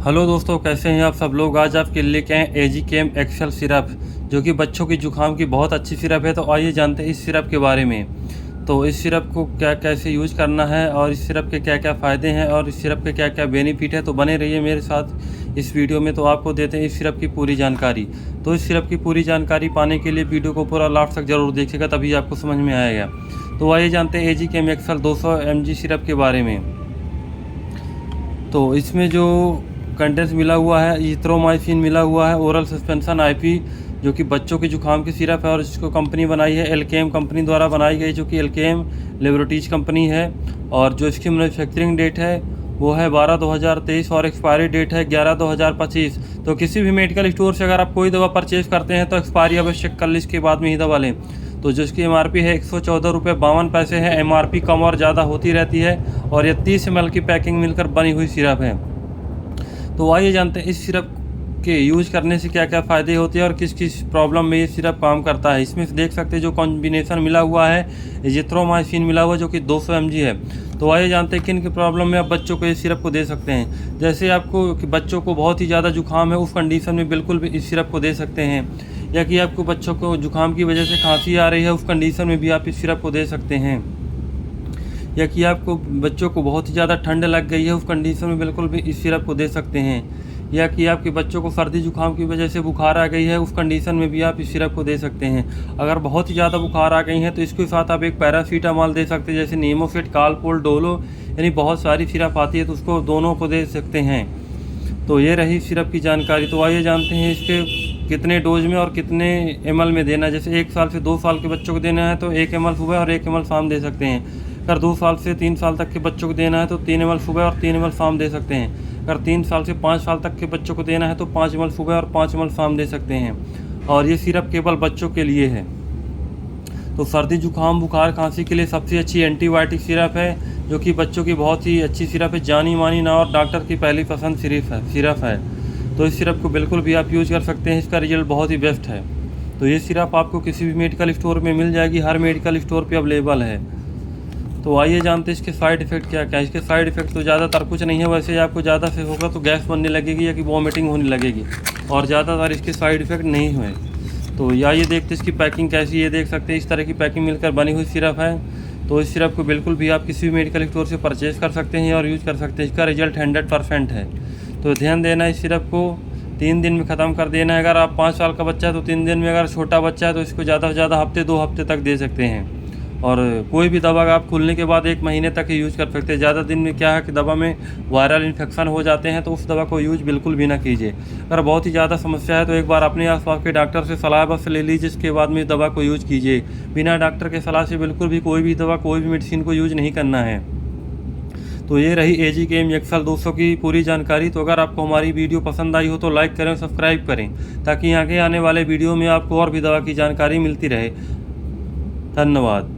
Hello दोस्तों, कैसे हैं आप सब लोग। आज आपके लिए लेके आए एजी केम एक्सेल सिरप, जो कि बच्चों की जुकाम की बहुत अच्छी सिरप है। तो आइए जानते हैं इस सिरप के बारे में। तो इस सिरप को क्या कैसे यूज़ करना है और इस सिरप के क्या क्या फ़ायदे हैं और इस सिरप के क्या क्या बेनिफिट है। तो बने रहिए मेरे साथ इस वीडियो में। तो आपको देते हैं इस सिरप की पूरी जानकारी। तो इस सिरप की पूरी जानकारी पाने के लिए वीडियो को पूरा लास्ट तक ज़रूर देखिएगा, तभी आपको समझ में आएगा। तो आइए जानते हैं एजी केम एक्सेल 200 mg सिरप के बारे में। तो इसमें जो कंटेंट्स मिला हुआ है, इथ्रोमाइसिन मिला हुआ है, ओरल सस्पेंशन आईपी, जो कि बच्चों की जुकाम की सिरप है और इसको कंपनी बनाई है एल्केम कंपनी द्वारा बनाई गई, जो कि एल्केम लेबोरेटरीज कंपनी है। और जो इसकी मैन्युफैक्चरिंग डेट है वो है 12/2023 और एक्सपायरी डेट है 11/2025। तो किसी भी मेडिकल स्टोर से अगर आप कोई दवा परचेज करते हैं तो एक्सपायरी अवश्य कर लीजिए, इसके बाद में ही दवा लें। तो जिसकी एमआरपी है 114 रुपये 52 पैसे है। एमआरपी कम और ज़्यादा होती रहती है और ये 30 ml की पैकिंग मिलकर बनी हुई सिरप है। तो आइए जानते हैं इस सिरप के यूज़ करने से क्या क्या फ़ायदे होते हैं और किस किस प्रॉब्लम में ये सिरप काम करता है। इसमें से देख सकते हैं जो कॉम्बिनेशन मिला हुआ है, एजिथ्रोमाइसिन मिला हुआ है, जो कि 200 mg है। तो आइए जानते हैं किन की प्रॉब्लम में आप बच्चों को इस सिरप को दे सकते हैं। जैसे आपको कि बच्चों को बहुत ही ज़्यादा जुकाम है, उस कंडीशन में बिल्कुल भी इस सिरप को दे सकते हैं। या कि आपको बच्चों को जुकाम की वजह से खांसी आ रही है, उस कंडीशन में भी आप इस सिरप को दे सकते हैं। या कि आपको बच्चों को बहुत ही ज़्यादा ठंड लग गई है, उस कंडीशन में बिल्कुल भी इस सिरप को दे सकते हैं। या कि आपके बच्चों को सर्दी जुकाम की वजह से बुखार आ गई है, उस कंडीशन में भी आप इस सिरप को दे सकते हैं। अगर बहुत ही ज़्यादा बुखार आ गई है तो इसके साथ आप एक पैरासीटामॉल दे सकते हैं, जैसे नीमोफिट, कालपोल, डोलो, यानी बहुत सारी सिरप आती है, तो उसको दोनों को दे सकते हैं। तो ये रही सिरप की जानकारी। तो आइए जानते हैं इसके कितने डोज में और कितने ml में देना है। जैसे 1 साल से 2 साल के बच्चों को देना है तो 1 ml सुबह और 1 ml शाम दे सकते हैं। अगर 2 साल से 3 साल तक के बच्चों को देना है तो 3 ml सुबह और 3 ml शाम दे सकते हैं। अगर 3 साल से 5 साल तक के बच्चों को देना है तो 5 ml सुबह और 5 ml शाम दे सकते हैं। और ये सिरप केवल बच्चों के लिए है। तो सर्दी जुकाम बुखार खांसी के लिए सबसे अच्छी एंटीबायोटिक सिरप है, जो कि बच्चों की बहुत ही अच्छी सिरप है, जानी मानी ना और डॉक्टर की पहली पसंद सिरप है। तो इस सिरप को बिल्कुल भी आप यूज़ कर सकते हैं, इसका रिजल्ट बहुत ही बेस्ट है। तो ये सिरप आपको किसी भी मेडिकल स्टोर में मिल जाएगी, हर मेडिकल स्टोर पे अवेलेबल है। तो आइए जानते हैं इसके साइड इफ़ेक्ट क्या क्या है। इसके साइड इफ़ेक्ट तो ज़्यादातर कुछ नहीं है, वैसे आपको ज़्यादा से होगा तो गैस बनने लगेगी या कि वॉमिटिंग होने लगेगी, और ज़्यादातर इसके साइड इफ़ेक्ट नहीं हुए। तो आइए देखते हैं इसकी पैकिंग कैसी है। ये देख सकते हैं इस तरह की पैकिंग मिलकर बनी हुई सिरप है। तो इस सिरप को बिल्कुल भी आप किसी भी मेडिकल स्टोर से परचेज़ कर सकते हैं और यूज़ कर सकते हैं। इसका रिजल्ट 100% है। तो ध्यान देना, इस सिरप को 3 दिन में ख़त्म कर देना है। अगर आप 5 साल का बच्चा है तो 3 दिन में, अगर छोटा बच्चा है तो इसको ज़्यादा से ज़्यादा हफ्ते 2 हफ्ते तक दे सकते हैं। और कोई भी दवा आप खुलने के बाद 1 महीने तक ही यूज़ कर सकते हैं। ज़्यादा दिन में क्या है कि दवा में वायरल इन्फेक्शन हो जाते हैं, तो उस दवा को यूज़ बिल्कुल भी ना कीजिए। अगर बहुत ही ज़्यादा समस्या है तो एक बार अपने आसपास के डॉक्टर से सलाह बस ले लीजिए, इसके बाद में दवा को यूज़ कीजिए। बिना डॉक्टर के सलाह से बिल्कुल भी कोई भी दवा, कोई भी मेडिसिन को यूज़ नहीं करना है। तो ये रही एजी केम एक्सेल 200 की पूरी जानकारी। तो अगर आपको हमारी वीडियो पसंद आई हो तो लाइक करें, सब्सक्राइब करें, ताकि आगे आने वाले वीडियो में आपको और भी दवा की जानकारी मिलती रहे। धन्यवाद।